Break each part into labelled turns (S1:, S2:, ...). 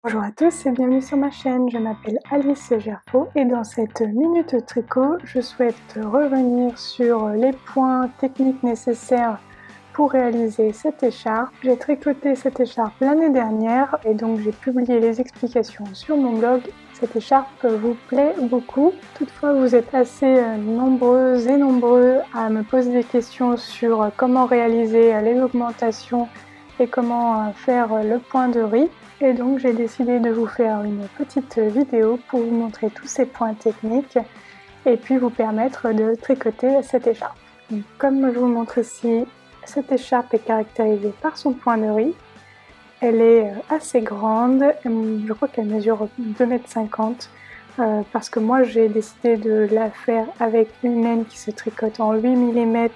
S1: Bonjour à tous et bienvenue sur ma chaîne, je m'appelle Alice Gerfaux et dans cette minute tricot, je souhaite revenir sur les points techniques nécessaires pour réaliser cette écharpe. J'ai tricoté cette écharpe l'année dernière et donc j'ai publié les explications sur mon blog. Cette écharpe vous plaît beaucoup. Toutefois, vous êtes assez nombreuses et nombreux à me poser des questions sur comment réaliser les augmentations et comment faire le point de riz. Et donc j'ai décidé de vous faire une petite vidéo pour vous montrer tous ces points techniques et puis vous permettre de tricoter cette écharpe. Donc, comme je vous montre ici, cette écharpe est caractérisée par son point de riz. Elle est assez grande, je crois qu'elle mesure 2,50 m parce que moi j'ai décidé de la faire avec une laine qui se tricote en 8 mm.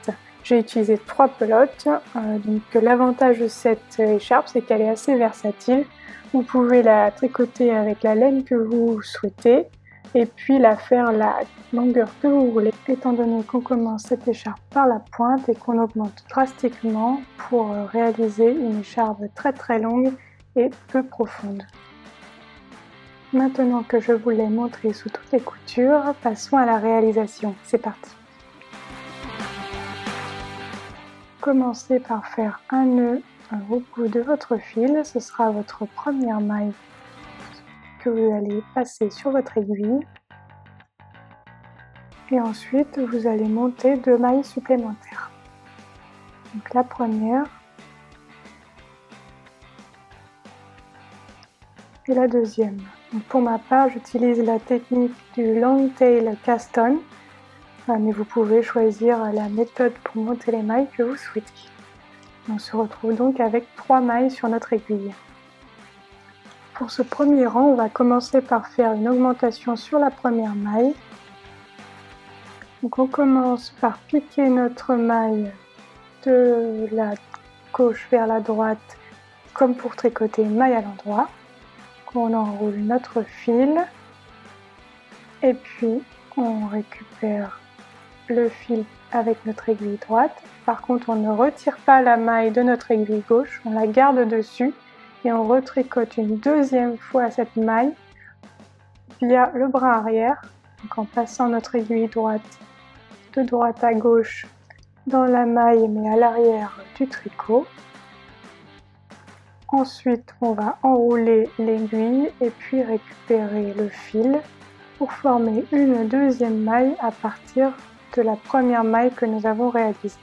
S1: J'ai utilisé 3 pelotes, donc l'avantage de cette écharpe c'est qu'elle est assez versatile. Vous pouvez la tricoter avec la laine que vous souhaitez et puis la faire la longueur que vous voulez. Étant donné qu'on commence cette écharpe par la pointe et qu'on augmente drastiquement pour réaliser une écharpe très longue et peu profonde. Maintenant que je vous l'ai montré sous toutes les coutures, passons à la réalisation. C'est parti! Commencez par faire un nœud au bout de votre fil, ce sera votre première maille que vous allez passer sur votre aiguille et ensuite vous allez monter 2 mailles supplémentaires. Donc la première et la deuxième. Donc pour ma part, j'utilise la technique du long tail cast on, mais vous pouvez choisir la méthode pour monter les mailles que vous souhaitez. On se retrouve donc avec 3 mailles sur notre aiguille. Pour ce premier rang, on va commencer par faire une augmentation sur la première maille. Donc on commence par piquer notre maille de la gauche vers la droite, comme pour tricoter une maille à l'endroit. On enroule notre fil et puis on récupère le fil avec notre aiguille droite. Par contre, on ne retire pas la maille de notre aiguille gauche, on la garde dessus et on retricote une deuxième fois cette maille via le bras arrière, donc en passant notre aiguille droite de droite à gauche dans la maille mais à l'arrière du tricot. Ensuite, on va enrouler l'aiguille et puis récupérer le fil pour former une deuxième maille à partir de la première maille que nous avons réalisée.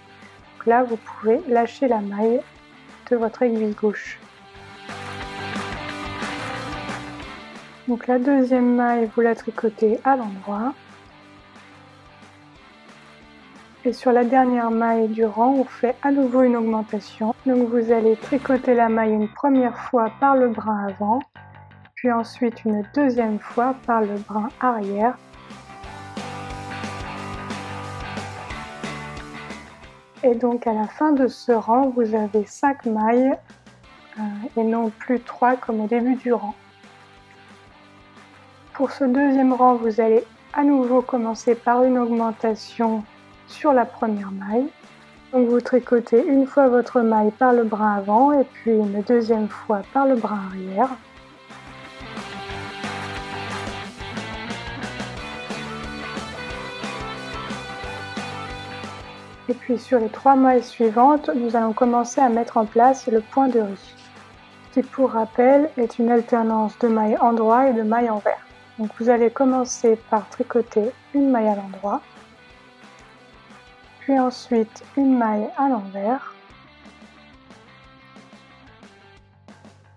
S1: Donc là, vous pouvez lâcher la maille de votre aiguille gauche. Donc la deuxième maille, vous la tricotez à l'endroit. Et sur la dernière maille du rang, on fait à nouveau une augmentation. Donc vous allez tricoter la maille une première fois par le brin avant, puis ensuite une deuxième fois par le brin arrière. Et donc à la fin de ce rang, vous avez 5 mailles et non plus 3 comme au début du rang. Pour ce deuxième rang, vous allez à nouveau commencer par une augmentation sur la première maille. Donc vous tricotez une fois votre maille par le brin avant et puis une deuxième fois par le brin arrière. Et puis sur les 3 mailles suivantes, nous allons commencer à mettre en place le point de riz, qui pour rappel est une alternance de mailles endroit et de mailles envers. Donc vous allez commencer par tricoter une maille à l'endroit, puis ensuite une maille à l'envers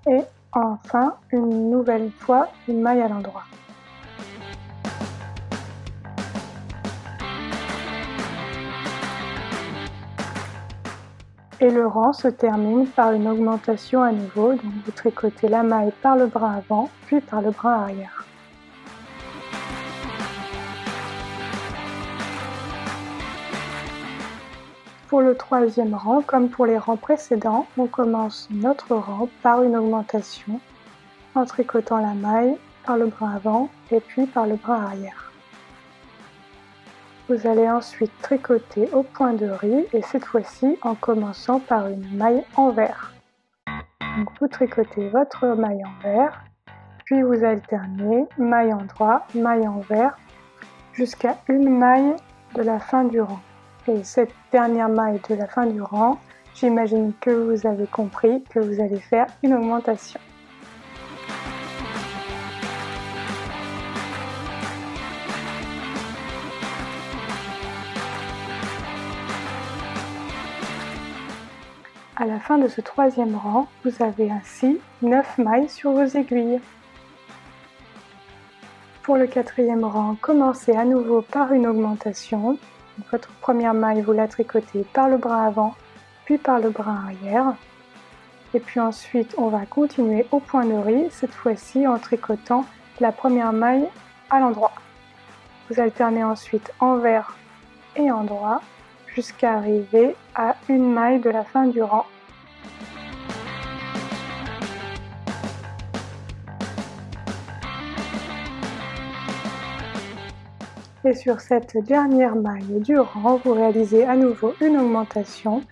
S1: et enfin une nouvelle fois une maille à l'endroit. Et le rang se termine par une augmentation à nouveau, donc vous tricotez la maille par le brin avant puis par le brin arrière. Pour le troisième rang, comme pour les rangs précédents, on commence notre rang par une augmentation en tricotant la maille par le brin avant et puis par le brin arrière. Vous allez ensuite tricoter au point de riz et cette fois-ci en commençant par une maille envers. Donc vous tricotez votre maille envers puis vous alternez maille en droit, maille envers, jusqu'à une maille de la fin du rang. Et cette dernière maille de la fin du rang, j'imagine que vous avez compris que vous allez faire une augmentation. À la fin de ce troisième rang, vous avez ainsi 9 mailles sur vos aiguilles. Pour le quatrième rang, commencez à nouveau par une augmentation. Votre première maille, vous la tricotez par le bras avant, puis par le bras arrière. Et puis ensuite, on va continuer au point de riz, cette fois-ci en tricotant la première maille à l'endroit. Vous alternez ensuite envers et endroit jusqu'à arriver à une maille de la fin du rang. Et sur cette dernière maille du rang, vous réalisez à nouveau une augmentation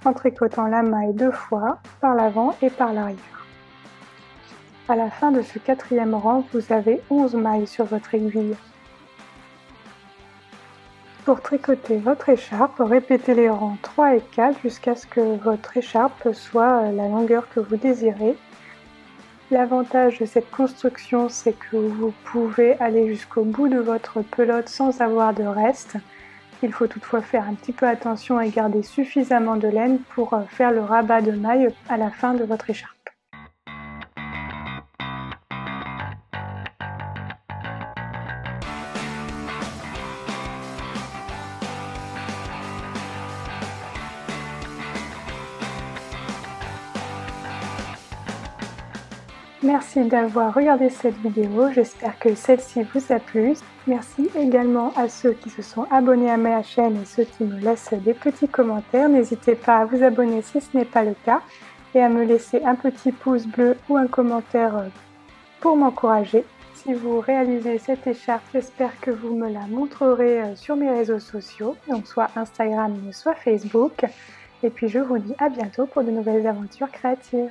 S1: en tricotant la maille 2 fois par l'avant et par l'arrière. À la fin de ce quatrième rang, vous avez 11 mailles sur votre aiguille. Pour tricoter votre écharpe, répétez les rangs 3 et 4 jusqu'à ce que votre écharpe soit la longueur que vous désirez. L'avantage de cette construction, c'est que vous pouvez aller jusqu'au bout de votre pelote sans avoir de reste. Il faut toutefois faire un petit peu attention et garder suffisamment de laine pour faire le rabat de maille à la fin de votre écharpe. Merci d'avoir regardé cette vidéo, j'espère que celle-ci vous a plu. Merci également à ceux qui se sont abonnés à ma chaîne et ceux qui me laissent des petits commentaires. N'hésitez pas à vous abonner si ce n'est pas le cas et à me laisser un petit pouce bleu ou un commentaire pour m'encourager. Si vous réalisez cette écharpe, j'espère que vous me la montrerez sur mes réseaux sociaux, donc soit Instagram, soit Facebook. Et puis je vous dis à bientôt pour de nouvelles aventures créatives.